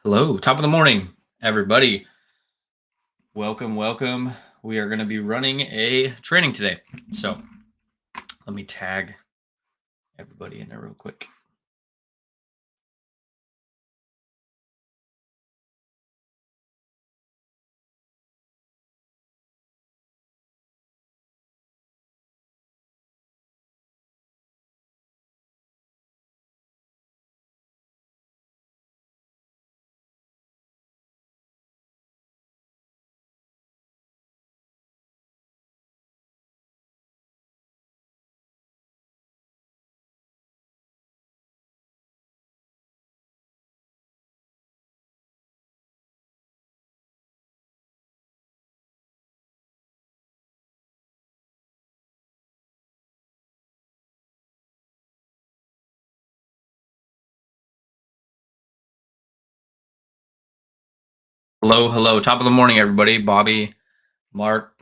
Hello, top of the morning, everybody. Welcome, welcome. We are going to be running a training today. So let me tag everybody in there real quick. Hello, hello, top of the morning, everybody. Bobby, Mark,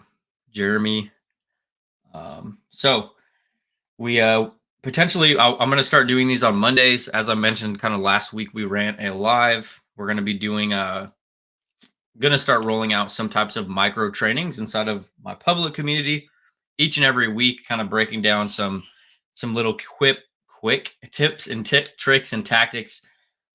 Jeremy. So we potentially, I'm going to start doing these on Mondays. As I mentioned, kind of last week, we ran a live. We're going to be doing going to start rolling out some types of micro trainings inside of my public community each and every week, kind of breaking down some little quick tips and tricks and tactics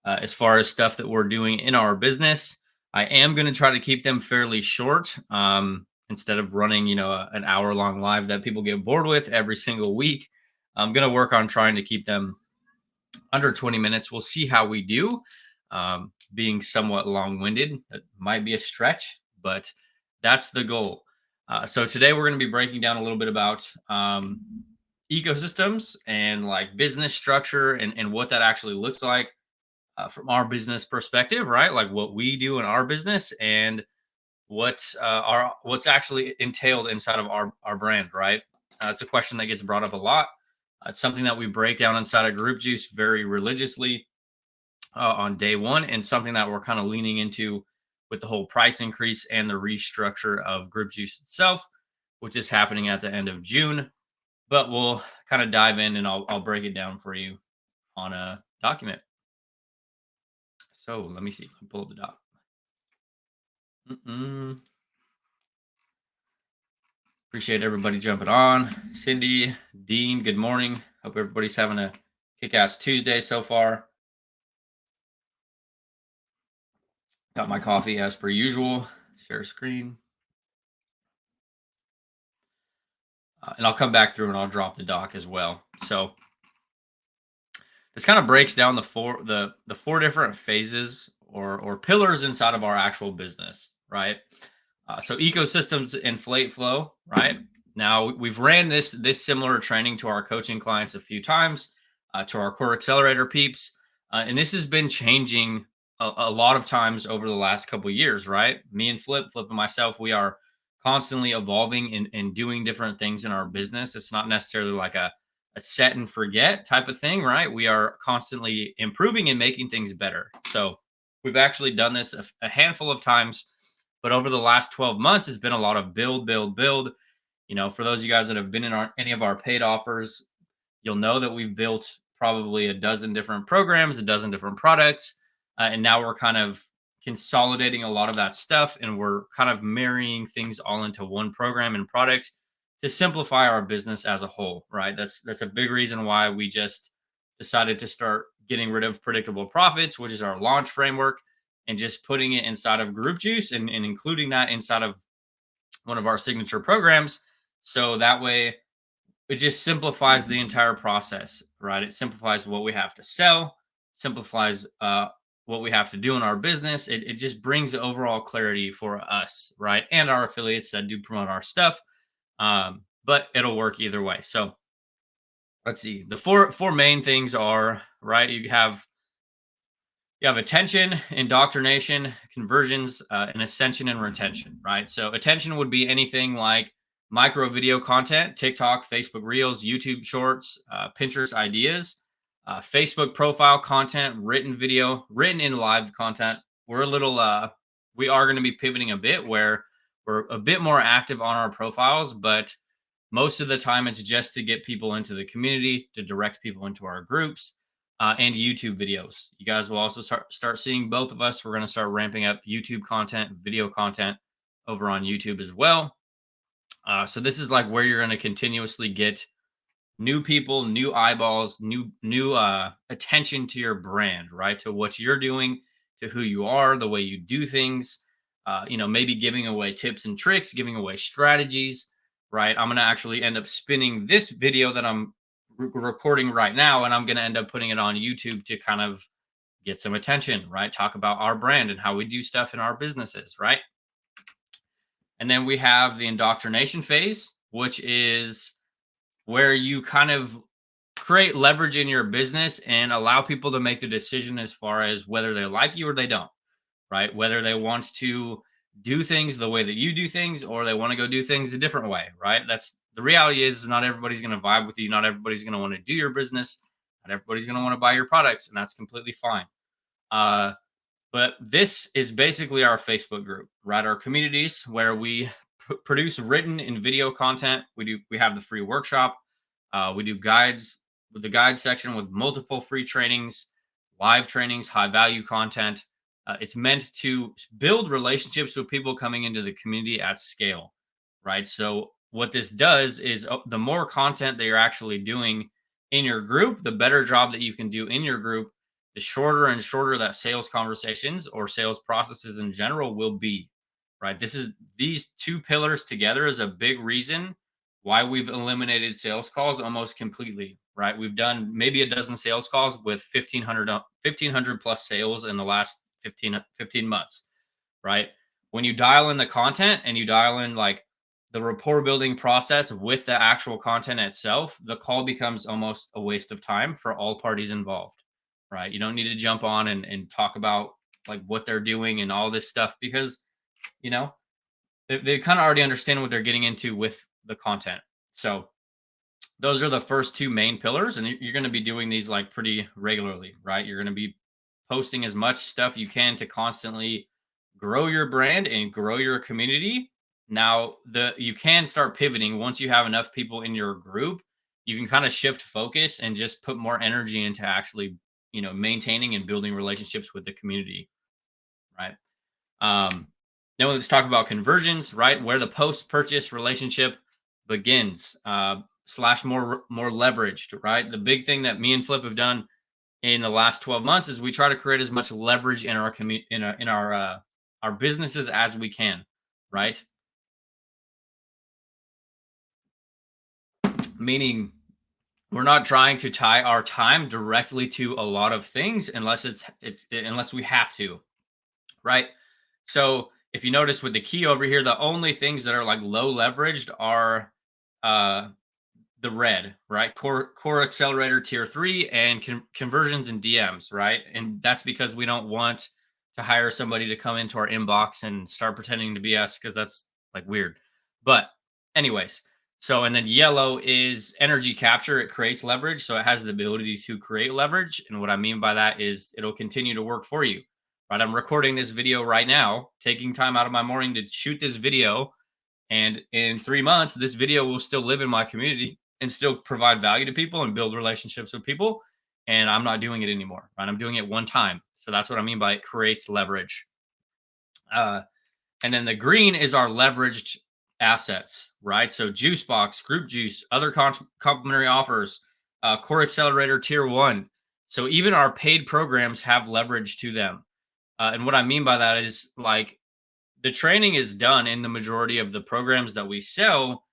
as far as stuff that we're doing in our business. I am going to try to keep them fairly short, instead of running an hour long live that people get bored with every single week. I'm going to work on trying to keep them under 20 minutes. We'll see how we do. Being somewhat long winded, that might be a stretch, but that's the goal. So today we're going to be breaking down a little bit about ecosystems and like business structure and what that actually looks like from our business perspective, right? Like what we do in our business and what's actually entailed inside of our brand, right? It's a question that gets brought up a lot. It's something that we break down inside of Group Juice very religiously on day one, and something that we're kind of leaning into with the whole price increase and the restructure of Group Juice itself, which is happening at the end of June. But we'll kind of dive in and I'll break it down for you on a document. So let me see. Let me pull up the doc. Mm-mm. Appreciate everybody jumping on. Cindy, Dean, good morning. Hope everybody's having a kick-ass Tuesday so far. Got my coffee as per usual. Share screen. And I'll come back through and I'll drop the doc as well. So this kind of breaks down the four different phases or pillars inside of our actual business, right? So ecosystems inflate flow, right? Now we've ran this similar training to our coaching clients a few times, to our core accelerator peeps, and this has been changing a lot of times over the last couple of years, right? Me and Flip and myself, we are constantly evolving and doing different things in our business. It's not necessarily like a set and forget type of thing, right? We are constantly improving and making things better. So we've actually done this a handful of times, but over the last 12 months, it's been a lot of build, build, build. For those of you guys that have been in any of our paid offers, you'll know that we've built probably a dozen different programs, a dozen different products. And now we're kind of consolidating a lot of that stuff and we're kind of marrying things all into one program and product to simplify our business as a whole, right? That's a big reason why we just decided to start getting rid of predictable profits, which is our launch framework, and just putting it inside of Group Juice and including that inside of one of our signature programs. So that way it just simplifies the entire process, right? It simplifies what we have to sell, simplifies what we have to do in our business. It just brings overall clarity for us, right? And our affiliates that do promote our stuff. But it'll work either way. So let's see. The four main things are, right. You have attention, indoctrination, conversions, and ascension and retention, right? So attention would be anything like micro video content, TikTok, Facebook Reels, YouTube Shorts, Pinterest ideas, Facebook profile content, written video, written in live content. We are going to be pivoting a bit where we're a bit more active on our profiles, but most of the time it's just to get people into the community, to direct people into our groups. and YouTube videos. You guys will also start seeing both of us. We're going to start ramping up YouTube content, video content over on YouTube as well. So this is like where you're going to continuously get new people, new eyeballs, new attention to your brand, right? To what you're doing, to who you are, the way you do things. Maybe giving away tips and tricks, giving away strategies, right? I'm gonna actually end up spinning this video that I'm recording right now, and I'm gonna end up putting it on YouTube to kind of get some attention, right? Talk about our brand and how we do stuff in our businesses, right? And then we have the indoctrination phase, which is where you kind of create leverage in your business and allow people to make the decision as far as whether they like you or they don't, right? Whether they want to do things the way that you do things or they want to go do things a different way, right? That's the reality is not everybody's going to vibe with you. Not everybody's going to want to do your business. Not everybody's going to want to buy your products, and that's completely fine. But this is basically our Facebook group, right? Our communities where we produce written and video content. We have the free workshop. We do guides with the guide section with multiple free trainings, live trainings, high value content. It's meant to build relationships with people coming into the community at scale, right? So what this does is the more content that you're actually doing in your group, the better job that you can do in your group, the shorter and shorter that sales conversations or sales processes in general will be, right? These two pillars together is a big reason why we've eliminated sales calls almost completely, right? We've done maybe a dozen sales calls with 1,500 plus sales in the last 15 months, right? When you dial in the content and you dial in like the rapport building process with the actual content itself, the call becomes almost a waste of time for all parties involved, right? You don't need to jump on and talk about like what they're doing and all this stuff because, you know, they kind of already understand what they're getting into with the content. So those are the first two main pillars, and you're going to be doing these like pretty regularly, right? You're going to be posting as much stuff you can to constantly grow your brand and grow your community. Now, you can start pivoting once you have enough people in your group. You can kind of shift focus and just put more energy into actually, maintaining and building relationships with the community, right? Then let's talk about conversions, right? Where the post-purchase relationship begins, slash more leveraged, right? The big thing that me and Flip have done in the last 12 months is we try to create as much leverage in our our businesses as we can, right? Meaning we're not trying to tie our time directly to a lot of things unless unless we have to, right? So if you notice with the key over here, the only things that are like low leveraged are the red, right? Core accelerator tier 3 and conversions and DMs, right? And that's because we don't want to hire somebody to come into our inbox and start pretending to be us because that's like weird. But anyways, so and then yellow is energy capture. It creates leverage, so it has the ability to create leverage. And what I mean by that is it'll continue to work for you. Right? I'm recording this video right now, taking time out of my morning to shoot this video. And in 3 months, this video will still live in my community and still provide value to people and build relationships with people. And I'm not doing it anymore, right? I'm doing it one time. So that's what I mean by it creates leverage. And then the green is our leveraged assets, right? So Juicebox, Group Juice, other complimentary offers, Core Accelerator Tier 1. So even our paid programs have leverage to them. And what I mean by that is like the training is done in the majority of the programs that we sell,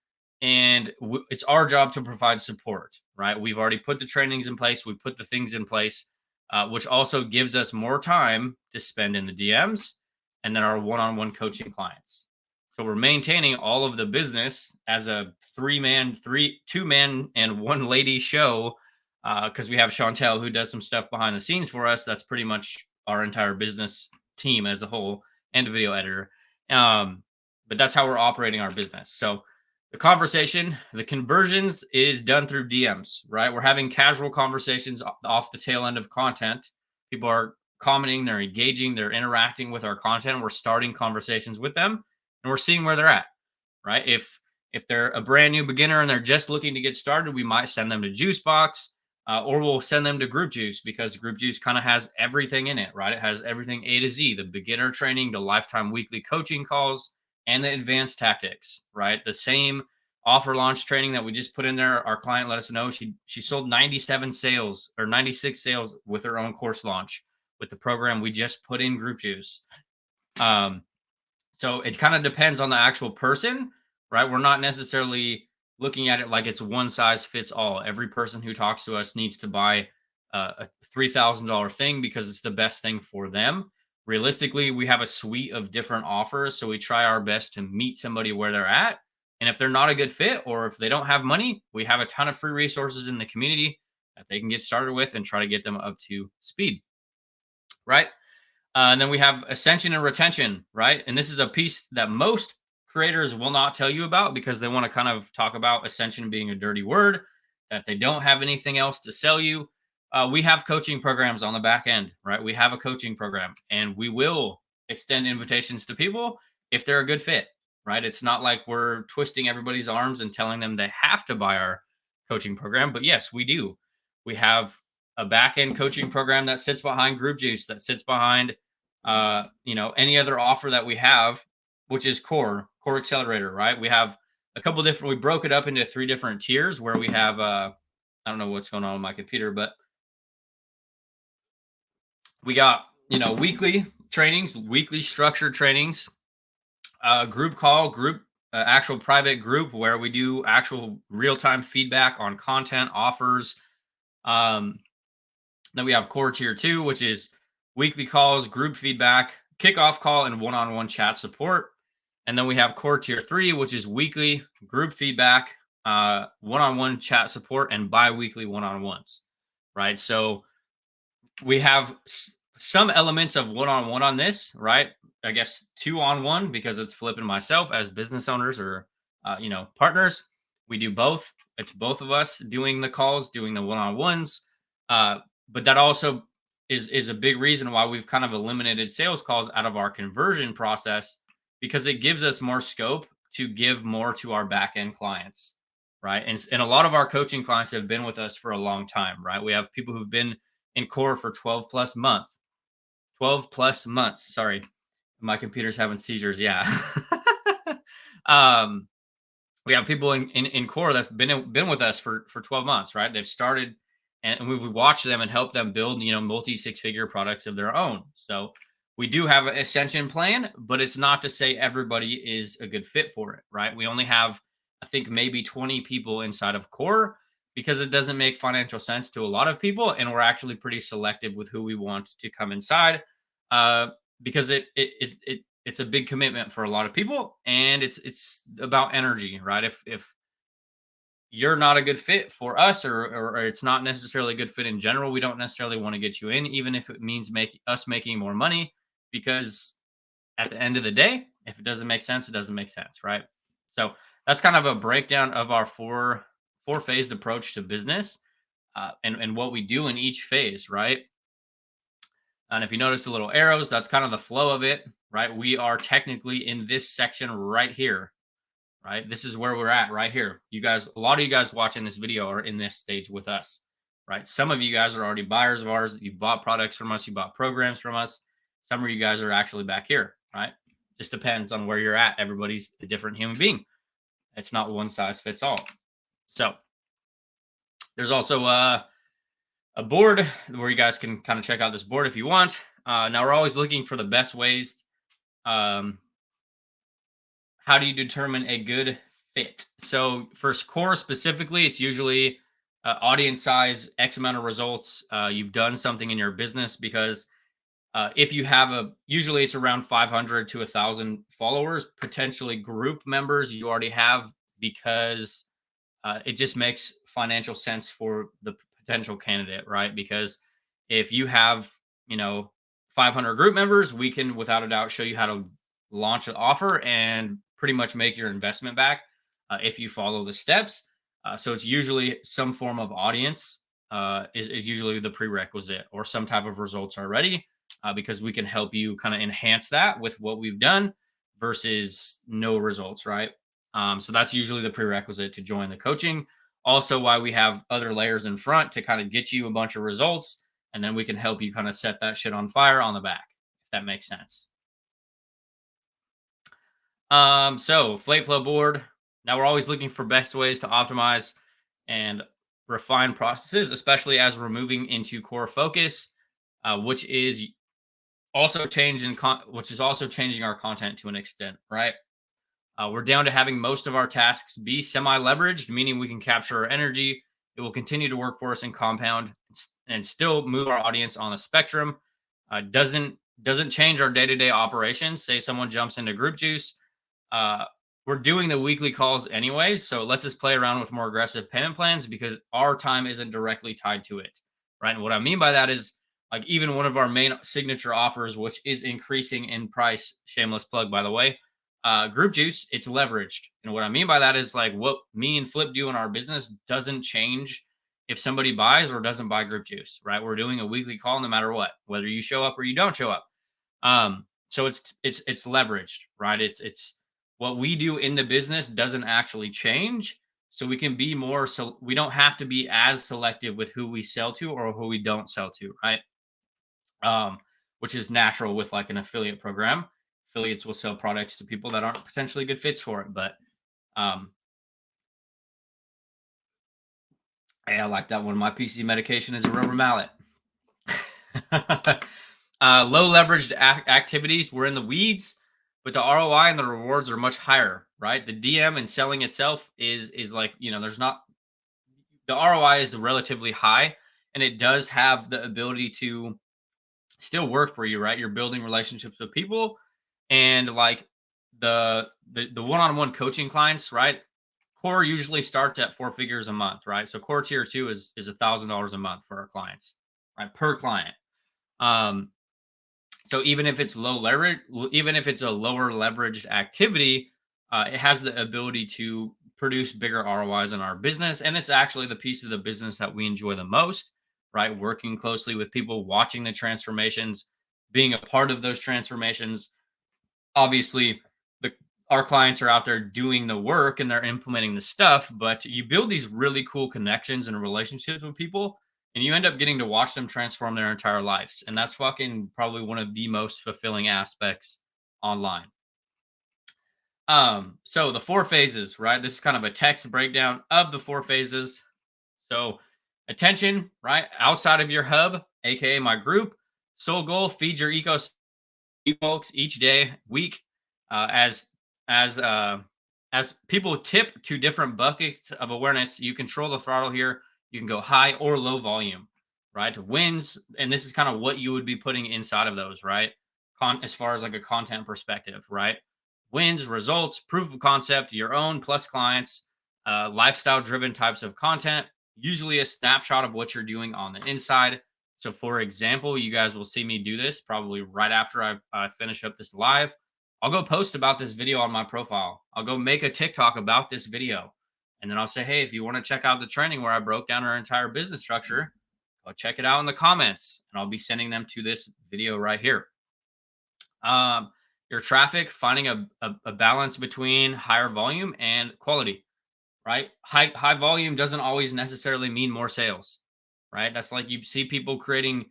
and it's our job to provide support, right? We've already put the trainings in place. We put the things in place, which also gives us more time to spend in the DMs and then our one-on-one coaching clients. So we're maintaining all of the business as a two-man and one lady show because we have Chantel who does some stuff behind the scenes for us. That's pretty much our entire business team as a whole and a video editor. But that's how we're operating our business. So the conversions is done through DMs, right? We're having casual conversations off the tail end of content. People are commenting, they're engaging, they're interacting with our content. We're starting conversations with them and we're seeing where they're at, right? If they're a brand new beginner and they're just looking to get started, we might send them to Juicebox. or we'll send them to Group Juice because Group Juice kind of has everything in it, right? It has everything A to Z, the beginner training, the lifetime weekly coaching calls, and the advanced tactics, right? The same offer launch training that we just put in there. Our client let us know she sold 97 sales or 96 sales with her own course launch with the program we just put in Group Juice. So it kind of depends on the actual person, right? We're not necessarily looking at it like it's one size fits all. Every person who talks to us needs to buy a $3,000 thing because it's the best thing for them. Realistically, we have a suite of different offers. So we try our best to meet somebody where they're at. And if they're not a good fit or if they don't have money, we have a ton of free resources in the community that they can get started with and try to get them up to speed, right? And then we have ascension and retention, right? And this is a piece that most creators will not tell you about because they want to kind of talk about ascension being a dirty word, that they don't have anything else to sell you. We have coaching programs on the back end, right? We have a coaching program and we will extend invitations to people if they're a good fit, right? It's not like we're twisting everybody's arms and telling them they have to buy our coaching program, but yes, we do. We have a back end coaching program that sits behind Group Juice, that sits behind any other offer that we have, which is core accelerator, right? We have a couple different, we broke it up into 3 different tiers where we have, I don't know what's going on with my computer, but we got, weekly trainings, weekly structured trainings, group call, actual private group where we do actual real-time feedback on content offers. Then we have core tier 2, which is weekly calls, group feedback, kickoff call, and one-on-one chat support. And then we have core tier 3, which is weekly group feedback, one-on-one chat support, and bi-weekly one-on-ones, right? So we have some elements of one-on-one on this, right? I guess 2-on-1 because it's flipping myself as business owners or, partners. We do both. It's both of us doing the calls, doing the one-on-ones. But that also is a big reason why we've kind of eliminated sales calls out of our conversion process because it gives us more scope to give more to our back end clients, right? And a lot of our coaching clients have been with us for a long time, right? We have people who've been in core for 12 plus months. Sorry, my computer's having seizures. Yeah. We have people in core that's been with us for 12 months, right? They've started and we've watched them and helped them build, multi 6-figure products of their own. So we do have an ascension plan, but it's not to say everybody is a good fit for it, right? We only have, I think, maybe 20 people inside of core because it doesn't make financial sense to a lot of people, and we're actually pretty selective with who we want to come inside, because it's a big commitment for a lot of people, and it's about energy, right? If you're not a good fit for us or it's not necessarily a good fit in general, we don't necessarily want to get you in, even if it means making more money, because at the end of the day, if it doesn't make sense, it doesn't make sense, right? So that's kind of a breakdown of our four phased approach to business, and what we do in each phase, right? And if you notice the little arrows, that's kind of the flow of it, right? We are technically in this section right here, right? This is where we're at right here. You guys, a lot of you guys watching this video are in this stage with us, right? Some of you guys are already buyers of ours. You bought products from us. You bought programs from us. Some of you guys are actually back here, right? Just depends on where you're at. Everybody's a different human being. It's not one size fits all. So there's also a board where you guys can kind of check out this board if you want. Now we're always looking for the best ways. How do you determine a good fit? So for core specifically, it's usually audience size, X amount of results. You've done something in your business, because if you have usually it's around 500 to 1,000 followers, potentially group members you already have, because it just makes financial sense for the potential candidate, right? Because if you have, 500 group members, we can without a doubt show you how to launch an offer and pretty much make your investment back if you follow the steps. So it's usually some form of audience is usually the prerequisite, or some type of results already, because we can help you kind of enhance that with what we've done versus no results, right? So that's usually the prerequisite to join the coaching. also why we have other layers in front to kind of get you a bunch of results, and then we can help you kind of set that shit on fire on the back, if that makes sense. So Flate Flow board. Now we're always looking for best ways to optimize and refine processes, especially as we're moving into core focus, which is which is also changing our content to an extent, right? We're down to having most of our tasks be semi-leveraged, meaning we can capture our energy. It will continue to work for us in compound and still move our audience on the spectrum. Doesn't change our day-to-day operations. Say someone jumps into Group Juice, uh, we're doing the weekly calls anyways, so let's just play around with more aggressive payment plans because our time isn't directly tied to it, right? And what I mean by that is like even one of our main signature offers, which is increasing in price, shameless plug by the way, Group Juice, it's leveraged. And what I mean by that is like what me and Flip do in our business doesn't change if somebody buys or doesn't buy Group Juice, right? We're doing a weekly call no matter what, whether you show up or you don't show up. So it's leveraged, right? It's what we do in the business doesn't actually change. So we can be more so we don't have to be as selective with who we sell to or who we don't sell to, right? um, which is natural with like an affiliate program. Affiliates will sell products to people that aren't potentially good fits for it. But um, hey, I like that one. My PC medication is a rubber mallet. Low leveraged activities. We're in the weeds, but the ROI and the rewards are much higher, right? The DM and selling itself is like there's not the ROI is relatively high, and it does have the ability to still work for you, right? You're building relationships with people, and like the one-on-one coaching clients, right? Core usually starts at 4 figures a month, right? So core tier two is $1,000 a month for our clients, right? Per client. Um, so even if it's low leverage, even if it's a lower leveraged activity, it has the ability to produce bigger ROIs in our business. And it's actually the piece of the business that we enjoy the most, right? Working closely with people, watching the transformations, being a part of those transformations. Obviously, the our clients are out there doing the work and they're implementing the stuff, but you build these really cool connections and relationships with people, and you end up getting to watch them transform their entire lives. And that's fucking probably one of the most fulfilling aspects online. So the 4 phases, right? This is kind of a text breakdown of the 4 phases. So attention, right? Outside of your hub, aka my group. Sole goal, feed your ecosystem folks each day, week, as as uh, as people tip to different buckets of awareness. You control the throttle here. You can go high or low volume, right? Wins, and this is kind of what you would be putting inside of those, right? As far as like a content perspective, right? Wins, results, proof of concept, your own plus clients, lifestyle driven types of content. Usually a snapshot of what you're doing on the inside. So, for example, you guys will see me do this probably right after I finish up this live. I'll go post about this video on my profile. I'll go make a TikTok about this video. And then I'll say, hey, if you want to check out the training where I broke down our entire business structure, go check it out in the comments. And I'll be sending them to this video right here. Um, your traffic, finding a balance between higher volume and quality, right? High volume doesn't always necessarily mean more sales, right? That's like you see people creating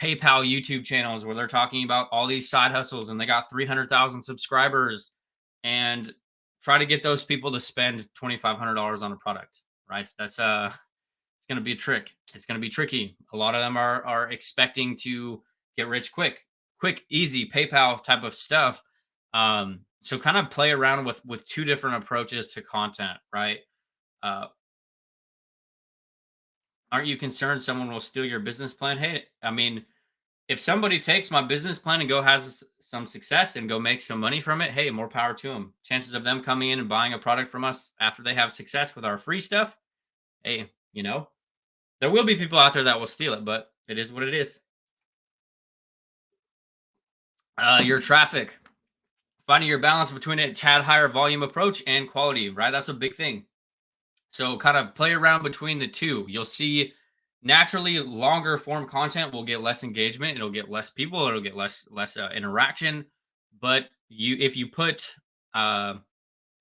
PayPal YouTube channels where they're talking about all these side hustles and they got 300,000 subscribers, and try to get those people to spend $2,500 on a product, right? That's it's going to be a trick. It's going to be tricky. A lot of them are expecting to get rich quick, easy PayPal type of stuff. So kind of play around with two different approaches to content, right? Uh, aren't you concerned someone will steal your business plan? Hey, I mean, if somebody takes my business plan and go has some success and go make some money from it, hey, more power to them. Chances of them coming in and buying a product from us after they have success with our free stuff, hey, there will be people out there that will steal it, but it is what it is. Your traffic, finding your balance between a tad higher volume approach and quality, right? That's a big thing. So kind of play around between the two. You'll see naturally longer form content will get less engagement. It'll get less people. It'll get less interaction. But if you put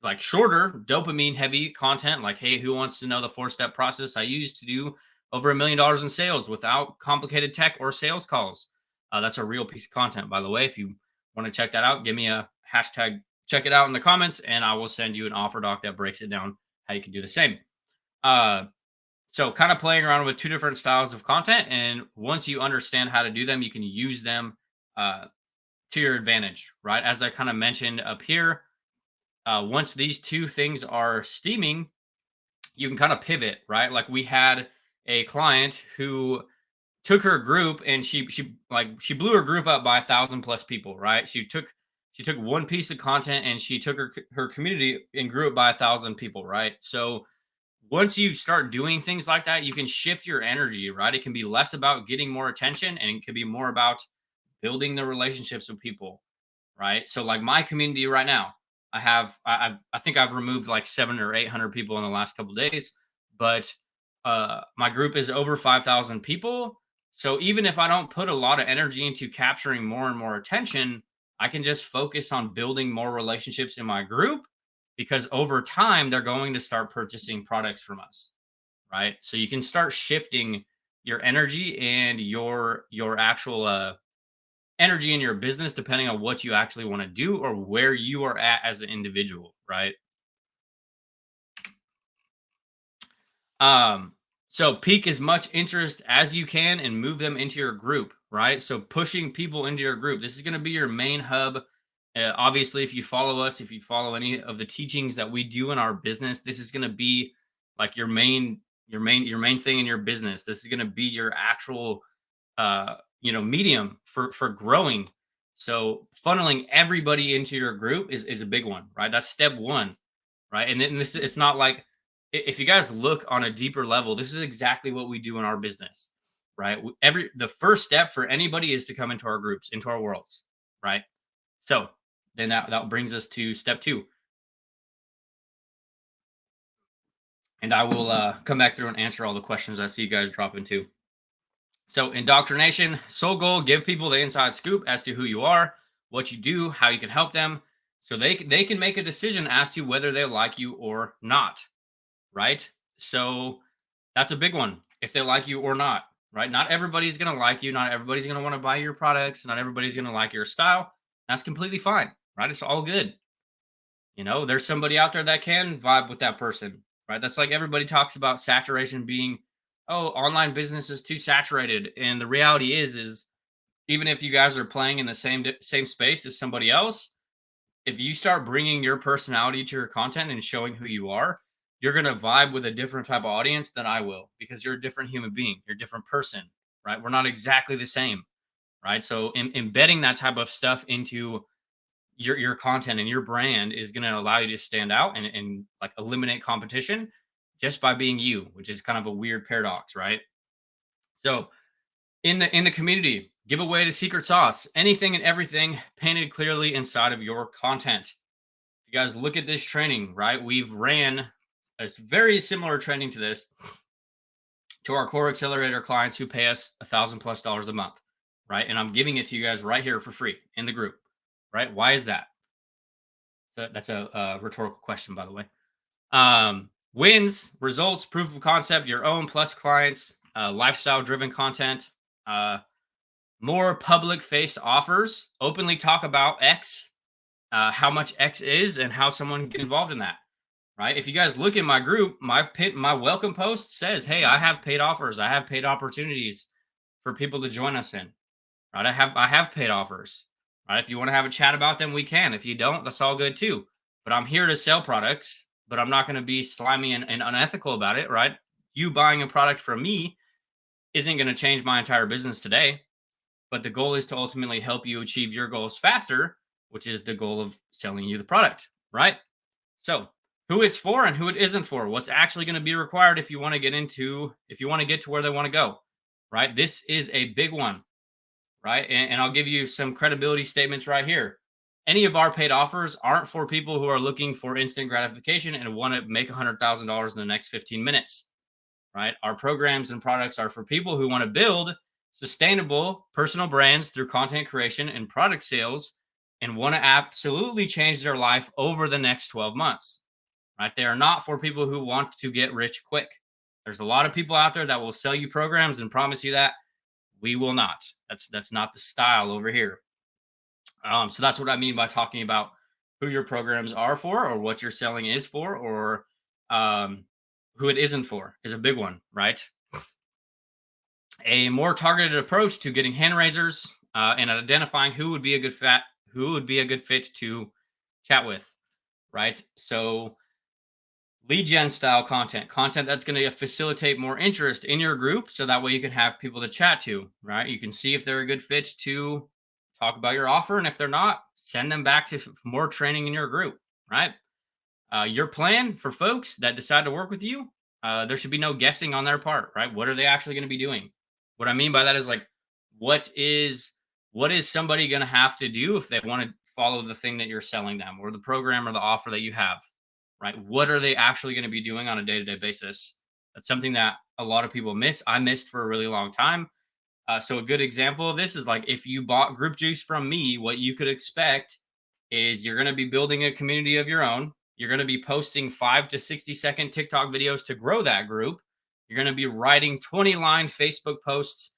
like shorter dopamine heavy content like, hey, who wants to know the 4-step process I used to do over $1 million in sales without complicated tech or sales calls? That's a real piece of content, by the way. If you want to check that out, give me a hashtag, check it out in the comments, and I will send you an offer doc that breaks it down how you can do the same. uh so kind of playing around with two different styles of content, and once you understand how to do them, you can use them uh to your advantage, right? As I kind of mentioned up here, once these two things are steaming, you can kind of pivot, right? Like we had a client who took her group and she blew her group up by 1,000 plus people, right? She took one piece of content and she took her community and grew it by 1,000 people, right? So once you start doing things like that, you can shift your energy, right? It can be less about getting more attention and it can be more about building the relationships with people, right? So like my community right now, I think I've removed like 700 or 800 people in the last couple of days, but my group is over 5,000 people. So even if I don't put a lot of energy into capturing more and more attention, I can just focus on building more relationships in my group, because over time they're going to start purchasing products from us, right? So you can start shifting your energy and your actual energy in your business depending on what you actually want to do or where you are at as an individual, right? Um, so peak as much interest as you can and move them into your group, right? So pushing people into your group. This is going to be your main hub. Obviously, if you follow us, if you follow any of the teachings that we do in our business, this is going to be like your main thing in your business. This is going to be your actual medium for growing. So funneling everybody into your group is a big one, right? That's step one, right? And then this, it's not like, if you guys look on a deeper level, this is exactly what we do in our business, right? The first step for anybody is to come into our groups, into our worlds, right? So then that brings us to step two, and I will come back through and answer all the questions I see you guys drop into. So, indoctrination, sole goal, give people the inside scoop as to who you are, what you do, how you can help them, so they can make a decision as to whether they like you or not, right? So, that's a big one. If they like you or not, right? Not everybody's going to like you, not everybody's going to want to buy your products, not everybody's going to like your style. That's completely fine, right? It's all good. There's somebody out there that can vibe with that person, right? That's like everybody talks about saturation being, oh, online business is too saturated. And the reality is even if you guys are playing in the same space as somebody else, if you start bringing your personality to your content and showing who you are, you're going to vibe with a different type of audience than I will, because you're a different human being, you're a different person, right? We're not exactly the same, right? So embedding that type of stuff into your content and your brand is going to allow you to stand out and like eliminate competition just by being you, which is kind of a weird paradox, right? So in the community, give away the secret sauce, anything and everything painted clearly inside of your content. You guys look at this training, right? We've ran a very similar training to this to our core accelerator clients who pay us $1,000+ a month, right? And I'm giving it to you guys right here for free in the group, right? Why is that? So that's a rhetorical question, by the way. Wins, results, proof of concept, your own plus clients, lifestyle driven content, more public faced offers, openly talk about X, how much X is, and how someone can get involved in that. Right? If you guys look in my group, my welcome post says, "Hey, I have paid offers. I have paid opportunities for people to join us in." Right? I have paid offers. Right? If you want to have a chat about them, we can. If you don't, that's all good too. But I'm here to sell products, but I'm not going to be slimy and unethical about it. Right? You buying a product from me isn't going to change my entire business today. But the goal is to ultimately help you achieve your goals faster, which is the goal of selling you the product, right? So, who it's for and who it isn't for, what's actually going to be required if you want to get to where they want to go, right? This is a big one, right? And I'll give you some credibility statements right here. Any of our paid offers aren't for people who are looking for instant gratification and want to make $100,000 in the next 15 minutes, right? Our programs and products are for people who want to build sustainable personal brands through content creation and product sales and want to absolutely change their life over the next 12 months, right? They are not for people who want to get rich quick. There's a lot of people out there that will sell you programs and promise you that. We will not. That's not the style over here. So that's what I mean by talking about who your programs are for, or what your selling is for, or um, who it isn't for is a big one, right? A more targeted approach to getting hand raisers and identifying who would be a good fit to chat with, right? So lead gen style content that's going to facilitate more interest in your group, so that way you can have people to chat to, right? You can see if they're a good fit to talk about your offer, and if they're not, send them back to more training in your group, right? Your plan for folks that decide to work with you, there should be no guessing on their part, right? What are they actually going to be doing? What I mean by that is like, what is what is somebody going to have to do if they want to follow the thing that you're selling them, or the program or the offer that you have, right? What are they actually going to be doing on a day-to-day basis? That's something that a lot of people miss. I missed for a really long time. So a good example of this is like, if you bought Group Juice from me, what you could expect is you're going to be building a community of your own. You're going to be posting 5 to 60 second TikTok videos to grow that group. You're going to be writing 20-line Facebook posts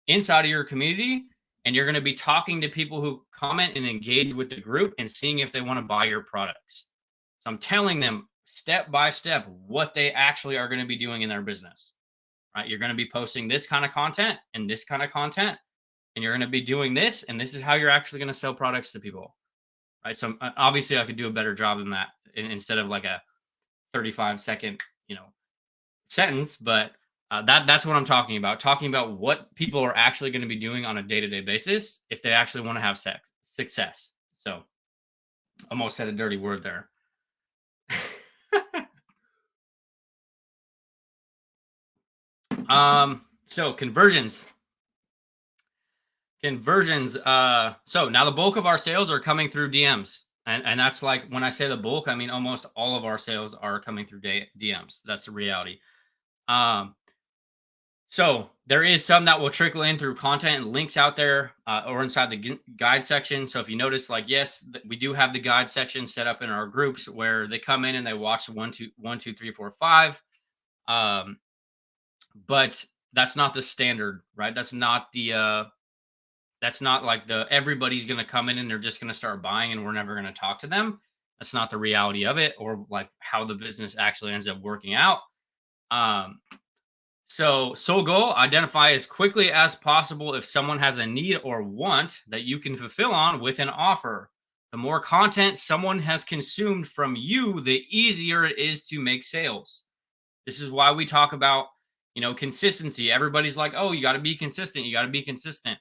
inside of your community, and you're going to be talking to people who comment and engage with the group and seeing if they want to buy your products. So I'm telling them step by step what they actually are going to be doing in their business, right? You're going to be posting this kind of content and this kind of content, and you're going to be doing this, and this is how you're actually going to sell products to people, right? So obviously I could do a better job than that instead of like a 35-second, sentence, but that's what I'm talking about. Talking about what people are actually going to be doing on a day-to-day basis if they actually want to have success. So almost said a dirty word there. So conversions. So now the bulk of our sales are coming through DMs. And that's like, when I say the bulk, I mean almost all of our sales are coming through DMs. That's the reality. So there is some that will trickle in through content and links out there, or inside the guide section. So if you notice, like, yes, we do have the guide section set up in our groups where they come in and they watch 1, 2, 3, 4, 5. But that's not the standard, right? That's not like everybody's going to come in and they're just going to start buying and we're never going to talk to them. That's not the reality of it, or like how the business actually ends up working out. So sole goal, identify as quickly as possible if someone has a need or want that you can fulfill on with an offer. The more content someone has consumed from you, the easier it is to make sales. This is why we talk about, consistency. Everybody's like, oh, you got to be consistent. You got to be consistent.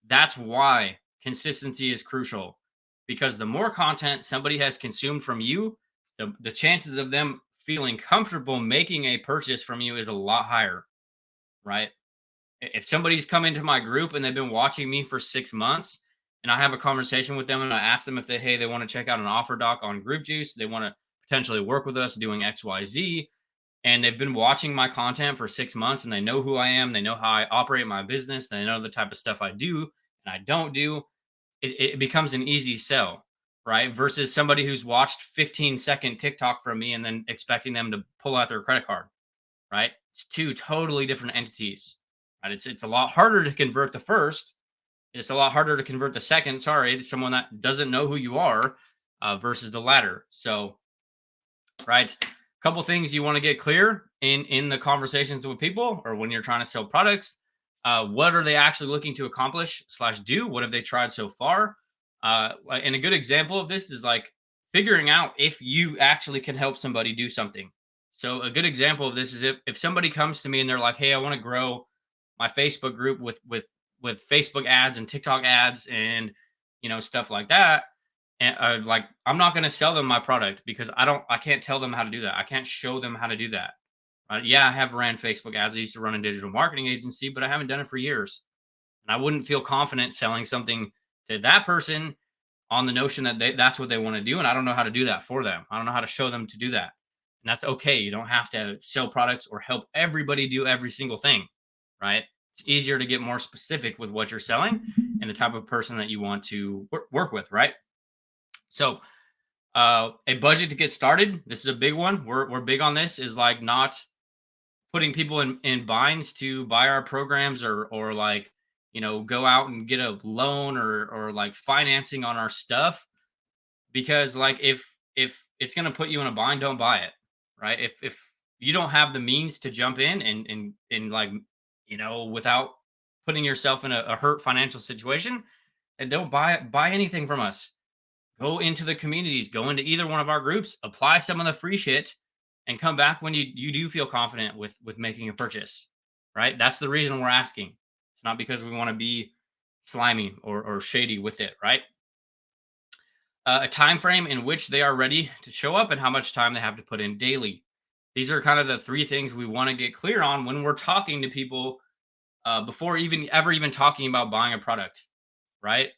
That's why consistency is crucial, because the more content somebody has consumed from you, the chances of them feeling comfortable making a purchase from you is a lot higher, right? If somebody's come into my group and they've been watching me for 6 months, and I have a conversation with them and I ask them if they want to check out an offer doc on Group Juice, they want to potentially work with us doing XYZ, and they've been watching my content for 6 months and they know who I am, they know how I operate my business, they know the type of stuff I do and I don't do, it becomes an easy sell, right? Versus somebody who's watched 15-second TikTok from me and then expecting them to pull out their credit card, right? It's two totally different entities, right? It's a lot harder to convert the first. It's a lot harder to convert the second. Sorry, someone that doesn't know who you are, versus the latter. So, right, a couple things you want to get clear in the conversations with people, or when you're trying to sell products. What are they actually looking to accomplish / do? What have they tried so far? And a good example of this is like figuring out if you actually can help somebody do something. So a good example of this is if somebody comes to me and they're like, hey, I want to grow my Facebook group with Facebook ads and TikTok ads and stuff like that. And like, I'm not going to sell them my product because I can't tell them how to do that. I can't show them how to do that. Yeah, I have ran Facebook ads. I used to run a digital marketing agency, but I haven't done it for years. And I wouldn't feel confident selling something to that person on the notion that that's what they want to do. And I don't know how to do that for them. I don't know how to show them to do that. And that's okay. You don't have to sell products or help everybody do every single thing, right? It's easier to get more specific with what you're selling and the type of person that you want to work with, right? So a budget to get started. This is a big one. We're big on this. Is like not putting people in binds to buy our programs or like go out and get a loan or like financing on our stuff, because like if it's going to put you in a bind, don't buy it, right? If you don't have the means to jump in and like without putting yourself in a hurt financial situation, then don't buy anything from us. Go into the communities, go into either one of our groups, apply some of the free shit, and come back when you do feel confident with making a purchase. Right? That's the reason we're asking. It's not because we want to be slimy or shady with it, right? A time frame in which they are ready to show up and how much time they have to put in daily. These are kind of the three things we want to get clear on when we're talking to people before even talking about buying a product, right?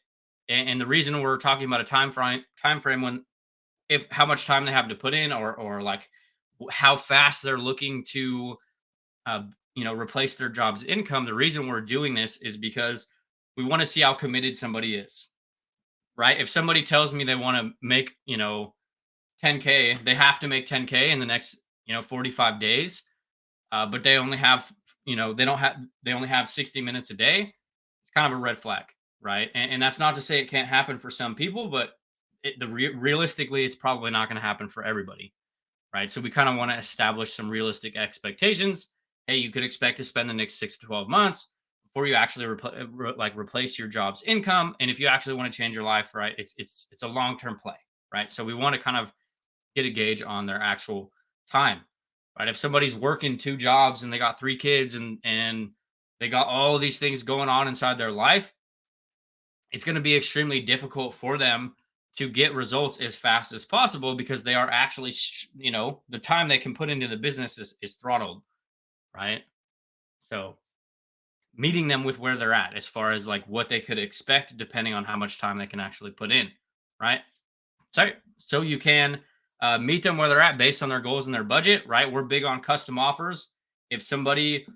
And the reason we're talking about a time frame when if how much time they have to put in or like how fast they're looking to uh, replace their job's income. The reason we're doing this is because we want to see how committed somebody is, right? If somebody tells me they want to make 10K, they have to make 10K in the next 45 days, but they only have they only have 60 minutes a day. It's kind of a red flag, right? And that's not to say it can't happen for some people, but realistically it's probably not going to happen for everybody, right? So we kind of want to establish some realistic expectations. Hey, you could expect to spend the next 6 to 12 months before you actually replace your job's income. And if you actually want to change your life, right, it's a long-term play, right? So we want to kind of get a gauge on their actual time, right? If somebody's working two jobs and they got three kids and they got all of these things going on inside their life, it's going to be extremely difficult for them to get results as fast as possible because they are actually, the time they can put into the business is throttled, right? So meeting them with where they're at as far as like what they could expect depending on how much time they can actually put in, right? So you can meet them where they're at based on their goals and their budget, right? We're big on custom offers. If somebody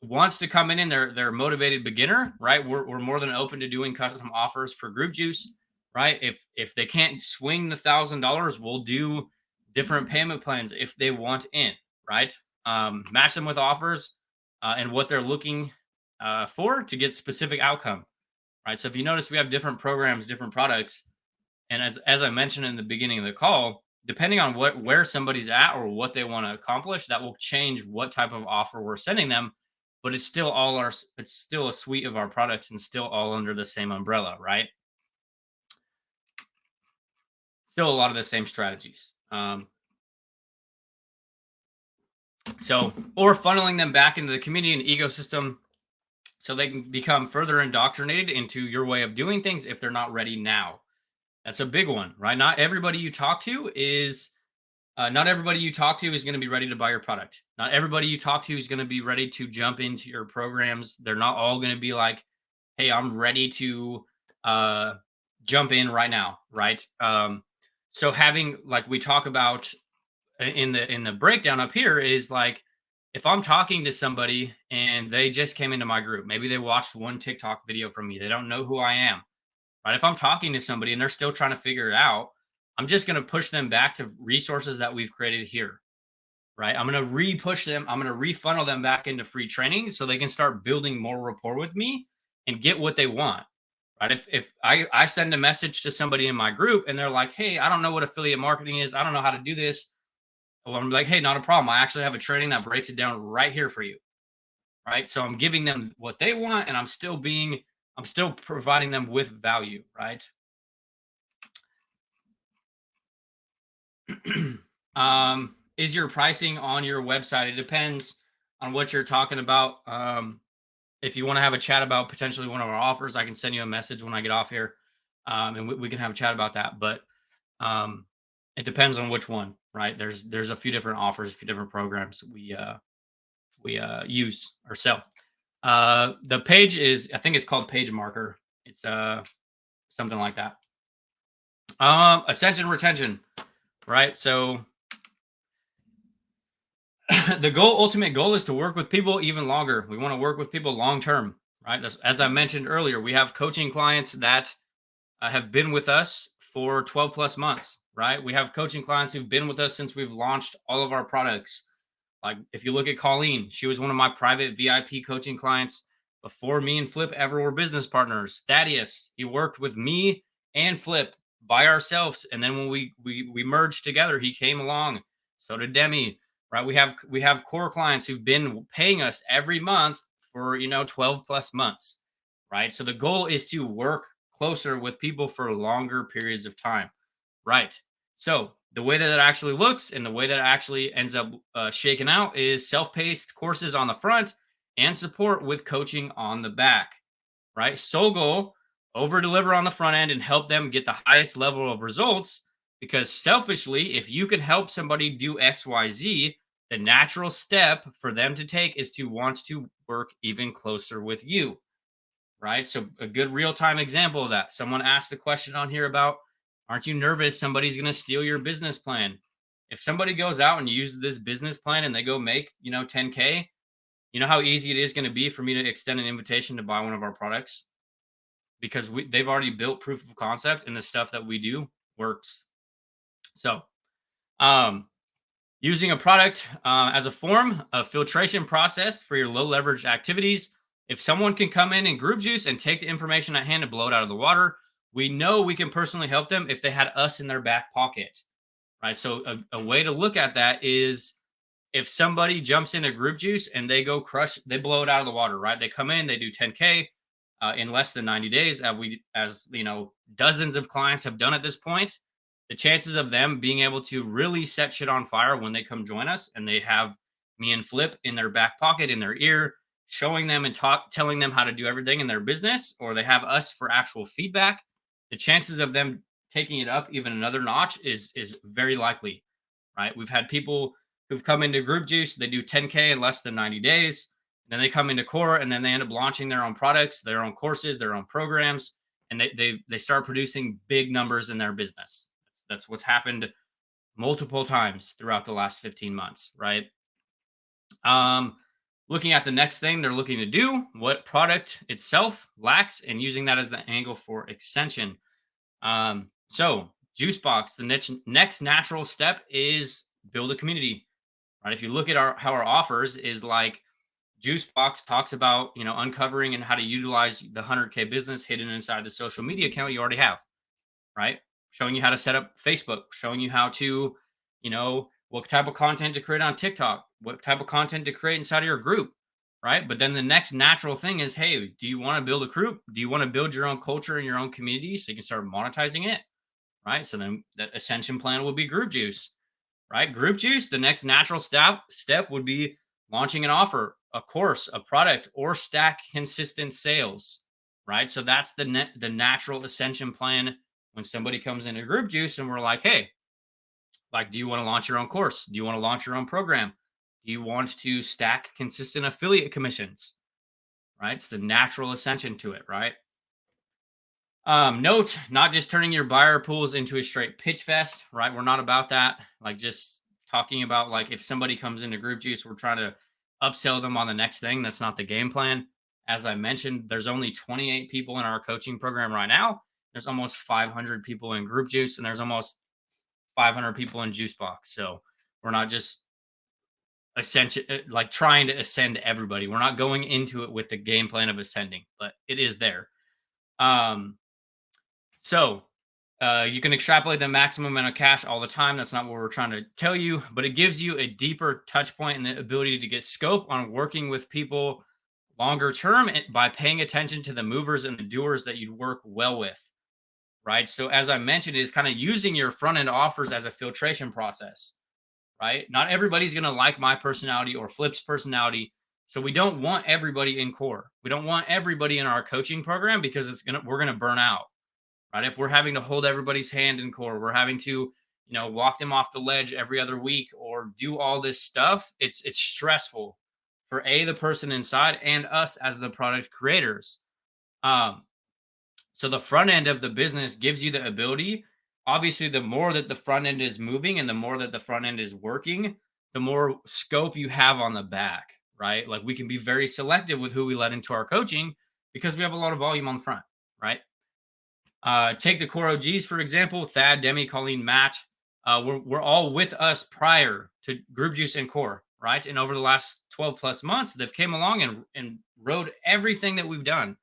wants to come in and they're motivated beginner, right? We're more than open to doing custom offers for Group Juice, right? If they can't swing the $1,000, we'll do different payment plans if they want in, right? Match them with offers and what they're looking for to get specific outcome, right? So if you notice, we have different programs, different products, and as I mentioned in the beginning of the call, depending on where somebody's at or what they want to accomplish, that will change what type of offer we're sending them. But it's still a suite of our products and still all under the same umbrella, right? Still a lot of the same strategies. Or funneling them back into the community and ecosystem so they can become further indoctrinated into your way of doing things if they're not ready now. That's a big one, right? Not everybody you talk to is going to be ready to buy your product. Not everybody you talk to is going to be ready to jump into your programs. They're not all going to be like, "Hey, I'm ready to jump in right now," right? So having like we talk about in the breakdown up here is like if I'm talking to somebody and they just came into my group, maybe they watched one TikTok video from me, they don't know who I am, right? If I'm talking to somebody and they're still trying to figure it out, I'm just going to push them back to resources that we've created here, right? I'm going to re-push them. I'm going to refunnel them back into free training so they can start building more rapport with me and get what they want, right? If I send a message to somebody in my group and they're like, "Hey, I don't know what affiliate marketing is. I don't know how to do this." Well, I'm like, "Hey, not a problem. I actually have a training that breaks it down right here for you." Right? So I'm giving them what they want and I'm still providing them with value, right? Is your pricing on your website? It depends on what you're talking about. If you want to have a chat about potentially one of our offers, I can send you a message when I get off here, and we can have a chat about that. But it depends on which one, right? There's a few different offers, a few different programs we use or sell. The page is, I think it's called Page Marker. It's something like that. Ascension retention, right? So the ultimate goal is to work with people even longer. We want to work with people long term, right? As I mentioned earlier, we have coaching clients that have been with us for 12 plus months, right? We have coaching clients who've been with us since we've launched all of our products. Like if you look at Colleen, she was one of my private VIP coaching clients before me and Flip ever were business partners. Thaddeus, he worked with me and Flip by ourselves, and then when we merged together, he came along. So did Demi, right? We have core clients who've been paying us every month for 12 plus months, right? So the goal is to work closer with people for longer periods of time, right? So the way that it actually looks and the way that it actually ends up shaking out is self-paced courses on the front and support with coaching on the back, right? Sole goal, over deliver on the front end and help them get the highest level of results. Because selfishly, if you can help somebody do XYZ, the natural step for them to take is to want to work even closer with you, right? So a good real-time example of that. Someone asked the question on here about, aren't you nervous somebody's going to steal your business plan? If somebody goes out and uses this business plan and they go make, 10K, you know how easy it is going to be for me to extend an invitation to buy one of our products because they've already built proof of concept and the stuff that we do works. So, um, using a product as a form of filtration process for your low leverage activities. If someone can come in Group Juice and take the information at hand and blow it out of the water, we know we can personally help them if they had us in their back pocket, right? So a way to look at that is if somebody jumps into Group Juice and they go crush, they blow it out of the water, right? They come in, they do 10K in less than 90 days, as dozens of clients have done at this point. The chances of them being able to really set shit on fire when they come join us and they have me and Flip in their back pocket, in their ear, showing them and telling them how to do everything in their business, or they have us for actual feedback, the chances of them taking it up even another notch is very likely, right? We've had people who've come into Group Juice, they do 10K in less than 90 days. Then they come into Core and then they end up launching their own products, their own courses, their own programs, and they start producing big numbers in their business. That's what's happened multiple times throughout the last 15 months, right? Looking at the next thing they're looking to do, what product itself lacks, and using that as the angle for extension. So Juicebox, the next natural step is build a community, right? If you look at how our offers is like, Juicebox talks about, uncovering and how to utilize the 100K business hidden inside the social media account you already have, right? Showing you how to set up Facebook, showing you how to, what type of content to create on TikTok, what type of content to create inside of your group, right? But then the next natural thing is, hey, do you want to build a group? Do you want to build your own culture and your own community so you can start monetizing it, right? So then the ascension plan will be Group Juice, right? Group Juice, the next natural step would be launching an offer, a course, a product, or stack consistent sales, right? So that's the natural ascension plan when somebody comes into Group Juice and we're like, hey, like, do you want to launch your own course? Do you want to launch your own program? Do you want to stack consistent affiliate commissions? Right? It's the natural ascension to it, right? Note, not just turning your buyer pools into a straight pitch fest, right? We're not about that. Like just talking about like if somebody comes into Group Juice, we're trying to upsell them on the next thing. That's not the game plan. As I mentioned, there's only 28 people in our coaching program right now. There's almost 500 people in Group Juice, and there's almost 500 people in Juicebox. So we're not just ascension, like trying to ascend everybody. We're not going into it with the game plan of ascending, but it is there. So you can extrapolate the maximum amount of cash all the time. That's not what we're trying to tell you, but it gives you a deeper touch point and the ability to get scope on working with people longer term by paying attention to the movers and the doers that you work well with, right? So as I mentioned, is kind of using your front end offers as a filtration process, right? Not everybody's going to like my personality or Flip's personality. So we don't want everybody in Core. We don't want everybody in our coaching program because we're going to burn out. Right? If we're having to hold everybody's hand in Core, we're having to, walk them off the ledge every other week or do all this stuff. It's stressful for the person inside and us as the product creators. So the front end of the business gives you the ability. Obviously, the more that the front end is moving and the more that the front end is working, the more scope you have on the back, right? Like we can be very selective with who we let into our coaching because we have a lot of volume on the front, right? Take the core OGs, for example, Thad, Demi, Colleen, Matt. We're all with us prior to Group Juice and Core, right? And over the last 12 plus months, they've came along and rode everything that we've done,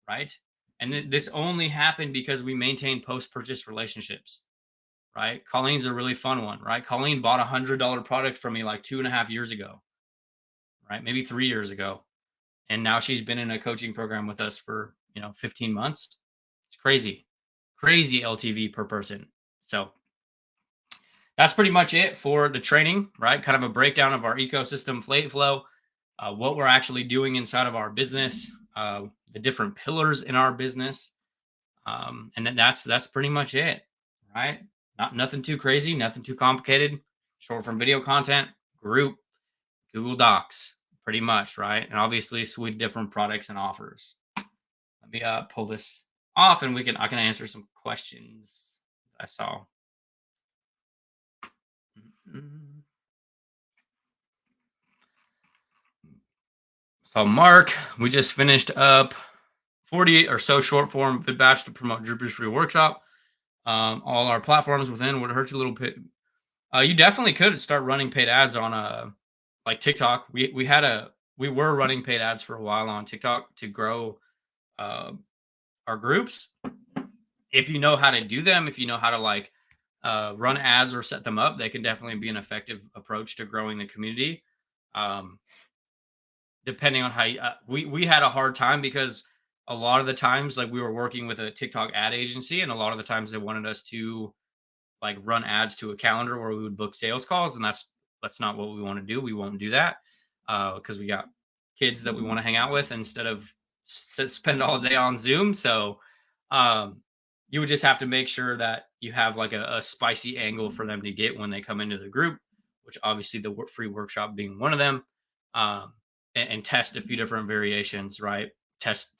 right? And this only happened because we maintained post-purchase relationships, right? Colleen's a really fun one, right? Colleen bought $100 product from me like 2.5 years ago, right? Maybe 3 years ago. And now she's been in a coaching program with us for, 15 months. It's crazy LTV per person. So that's pretty much it for the training, right? Kind of a breakdown of our ecosystem, Fleet Flow, what we're actually doing inside of our business, the different pillars in our business, and then that's pretty much it, right? Nothing too crazy, nothing too complicated. Short form video content, group, Google Docs, pretty much, right? And obviously, suite of different products and offers. Let me pull this off, and I can answer some questions I saw. So, Mark, we just finished up 40 or so short form vid batch to promote Drupal's free workshop. All our platforms within would hurt you a little bit. You definitely could start running paid ads on like TikTok. We were running paid ads for a while on TikTok to grow our groups. If you know how to do them, if you know how to like run ads or set them up, they can definitely be an effective approach to growing the community. Depending on how we had a hard time because a lot of the times like we were working with a TikTok ad agency, and a lot of the times they wanted us to like run ads to a calendar where we would book sales calls, and that's not what we want to do. We won't do that because we got kids that we want to hang out with instead of spend all day on Zoom. So you would just have to make sure that you have like a spicy angle for them to get when they come into the group, which obviously the free workshop being one of them, and test a few different variations, right? Test,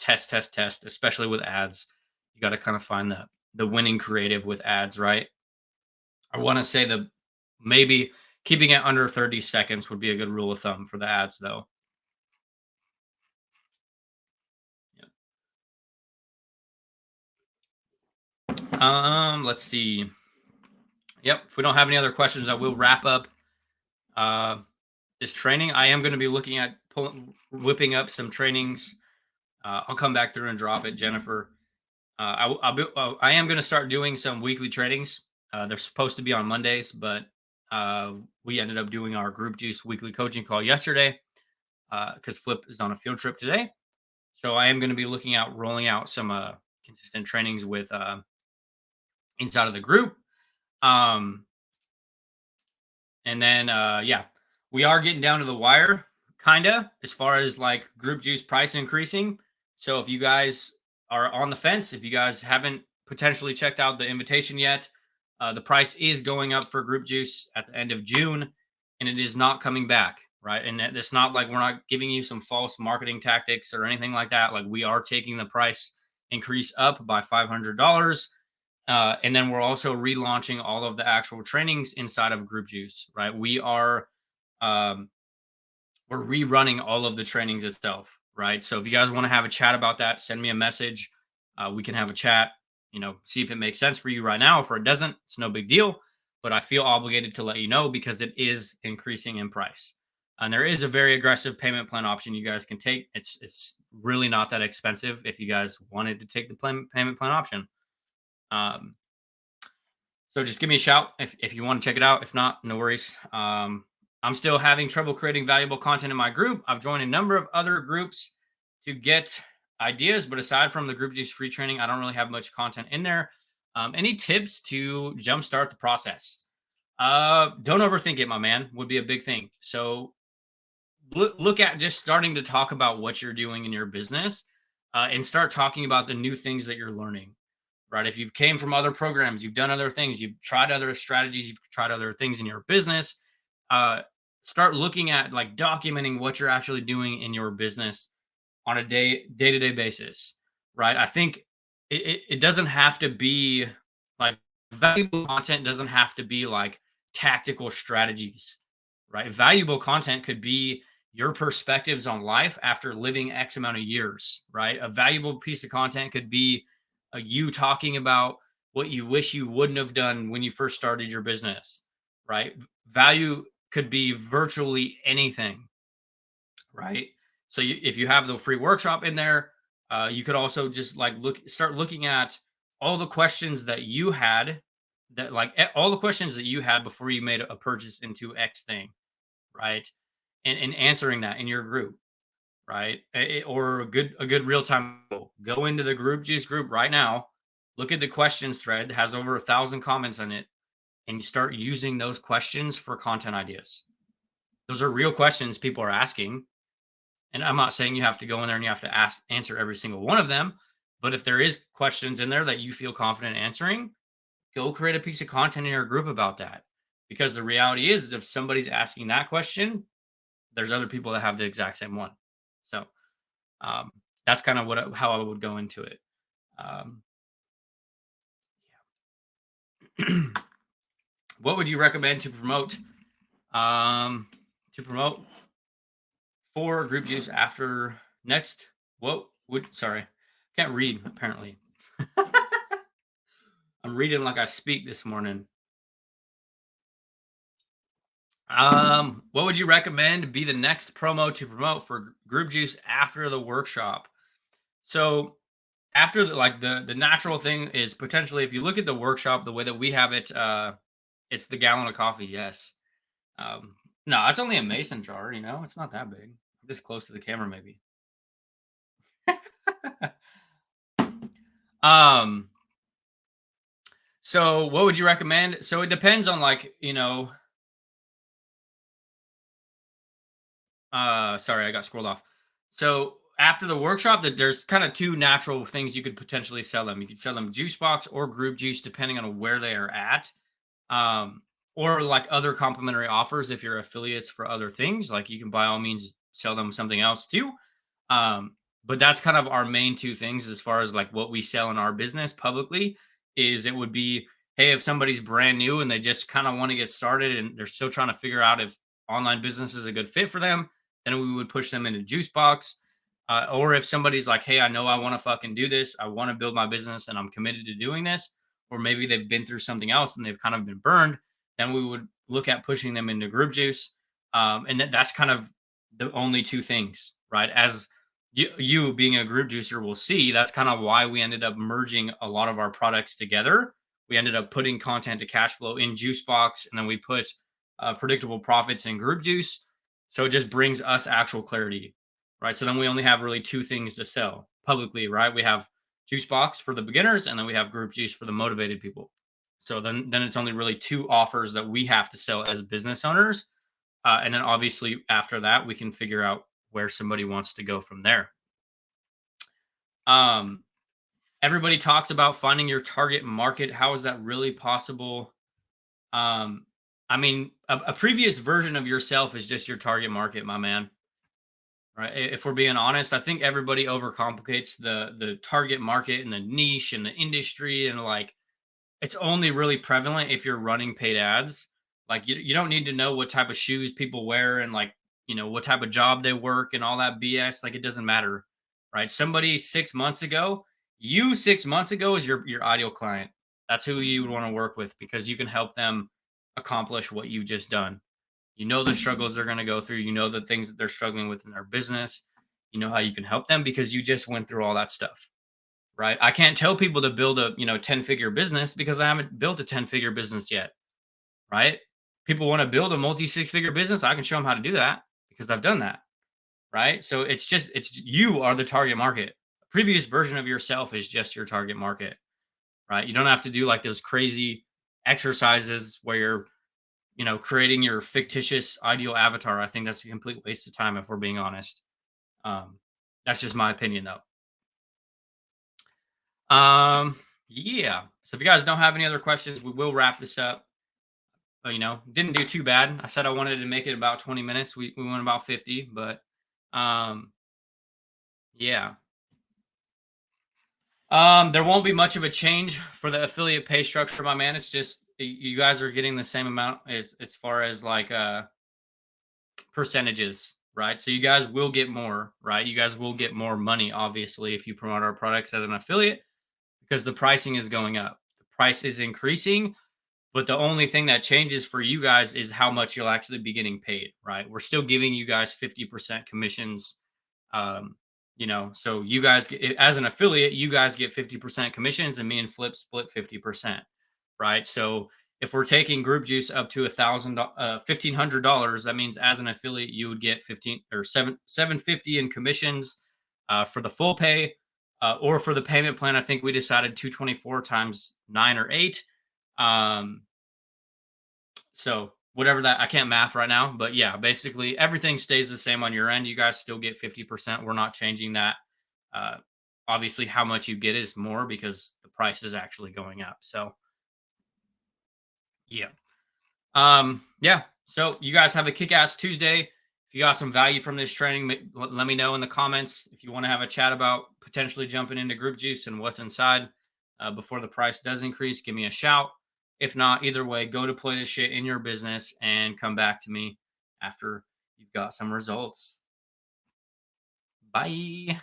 especially with ads. You got to kind of find the winning creative with ads, right? I want to say maybe keeping it under 30 seconds would be a good rule of thumb for the ads, though. Let's see. Yep. If we don't have any other questions, I will wrap up this training. I am going to be looking at whipping up some trainings. I'll come back through and drop it, Jennifer. I am going to start doing some weekly trainings. They're supposed to be on Mondays, but we ended up doing our Group Juice weekly coaching call yesterday because Flip is on a field trip today. So I am going to be looking at rolling out some consistent trainings with inside of the group. And then, yeah, we are getting down to the wire, kind of, as far as like Group Juice price increasing. So if you guys are on the fence, if you guys haven't potentially checked out the invitation yet, the price is going up for Group Juice at the end of June, and it is not coming back, right? And it's not like we're not giving you some false marketing tactics or anything like that. Like we are taking the price increase up by $500. And then we're also relaunching all of the actual trainings inside of Group Juice, right? We're rerunning all of the trainings itself, right? So if you guys want to have a chat about that, send me a message. We can have a chat, see if it makes sense for you right now. If it doesn't, it's no big deal. But I feel obligated to let you know because it is increasing in price. And there is a very aggressive payment plan option you guys can take. It's really not that expensive if you guys wanted to take the payment plan option. So just give me a shout if you want to check it out. If not, no worries. I'm still having trouble creating valuable content in my group. I've joined a number of other groups to get ideas, but aside from the Group Juice free training, I don't really have much content in there. Any tips to jumpstart the process? Don't overthink it, my man, would be a big thing. So look at just starting to talk about what you're doing in your business and start talking about the new things that you're learning. Right. If you've came from other programs, you've done other things, you've tried other strategies, you've tried other things in your business, start looking at like documenting what you're actually doing in your business on a day-to-day basis. Right. I think it doesn't have to be like valuable content doesn't have to be like tactical strategies. Right. Valuable content could be your perspectives on life after living X amount of years. Right. A valuable piece of content could be you talking about what you wish you wouldn't have done when you first started your business, right? Value could be virtually anything, right? So if you have the free workshop in there, you could also just like start looking at all the questions that you had, that like all the questions that you had before you made a purchase into X thing, right? And answering that in your group, right? Or a good real time goal. Go into the group juice group right now. Look at the questions thread, has over 1,000 comments on it, and you start using those questions for content ideas. Those are real questions people are asking. And I'm not saying you have to go in there and you have to answer every single one of them. But if there is questions in there that you feel confident answering, go create a piece of content in your group about that. Because the reality is, if somebody's asking that question, there's other people that have the exact same one. So um, that's kind of how I would go into it. Um, what would you recommend um, to promote for group juice after next? What would Sorry, can't read apparently. I'm reading like I speak this morning. What would you recommend be the next promo to promote for group juice after the workshop? So after the natural thing is potentially, if you look at the workshop the way that we have it, it's the gallon of coffee. Yes. Um, no, it's only a mason jar. It's not that big. This close to the camera, maybe. um. So what would you recommend? So it depends on sorry, I got scrolled off. So after the workshop, that there's kind of two natural things you could potentially sell them. You could sell them juice box or group juice, depending on where they are at. Um, or like other complimentary offers if you're affiliates for other things. Like you can by all means sell them something else too. Um, but that's kind of our main two things as far as like what we sell in our business publicly is it would be, hey, if somebody's brand new and they just kind of want to get started and they're still trying to figure out if online business is a good fit for them, then we would push them into juice box. Or if somebody's like, hey, I know I want to fucking do this, I want to build my business and I'm committed to doing this, or maybe they've been through something else and they've kind of been burned, then we would look at pushing them into group juice. And that's kind of the only two things, right? As you being a group juicer will see, that's kind of why we ended up merging a lot of our products together. We ended up putting content to cash flow in Juicebox, and then we put predictable profits in group juice. So it just brings us actual clarity, right? So then we only have really two things to sell publicly, right? We have juice box for the beginners, and then we have group juice for the motivated people. So then it's only really two offers that we have to sell as business owners, and then obviously after that we can figure out where somebody wants to go from there. Um, Everybody talks about finding your target market. How is that really possible? Um, I mean, a previous version of yourself is just your target market, my man. Right. If we're being honest, I think everybody overcomplicates the target market and the niche and the industry, and like it's only really prevalent if you're running paid ads. Like you don't need to know what type of shoes people wear and like, what type of job they work and all that BS. Like it doesn't matter. Right. Somebody 6 months ago, you 6 months ago is your ideal client. That's who you would want to work with because you can help them accomplish what you've just done. You know the struggles they're going to go through. You know the things that they're struggling with in their business. You know how you can help them because you just went through all that stuff, right? I can't tell people to build a 10-figure business because I haven't built a 10-figure business yet, right? People want to build a multi six-figure business. I can show them how to do that because I've done that, right? So it's you are the target market. A previous version of yourself is just your target market, right? You don't have to do like those crazy exercises where you're creating your fictitious ideal avatar. I think that's a complete waste of time if we're being honest. Um, that's just my opinion though. Yeah. So if you guys don't have any other questions, we will wrap this up. Didn't do too bad. I said I wanted to make it about 20 minutes. We went about 50, but um, yeah. There won't be much of a change for the affiliate pay structure, my man. It's just you guys are getting the same amount as far as like percentages, right? So you guys will get more, right? You guys will get more money, obviously, if you promote our products as an affiliate, because the pricing is going up. The price is increasing, but the only thing that changes for you guys is how much you'll actually be getting paid, right? We're still giving you guys 50% commissions. Um, so you guys get, as an affiliate, you guys get 50% commissions and me and Flip split 50%, right? So if we're taking Group Juice up to $1,500, that means as an affiliate, you would get 15 or 750 in commissions for the full pay. Or for the payment plan, I think we decided 224 times 9 or 8. Um, so whatever that, I can't math right now, but yeah, basically everything stays the same on your end. You guys still get 50%. We're not changing that. Uh, Obviously, how much you get is more because the price is actually going up. So yeah. Yeah. So you guys have a kick-ass Tuesday. If you got some value from this training, let me know in the comments. If you want to have a chat about potentially jumping into Group Juice and what's inside before the price does increase, give me a shout. If not, either way, go to play this shit in your business and come back to me after you've got some results. Bye.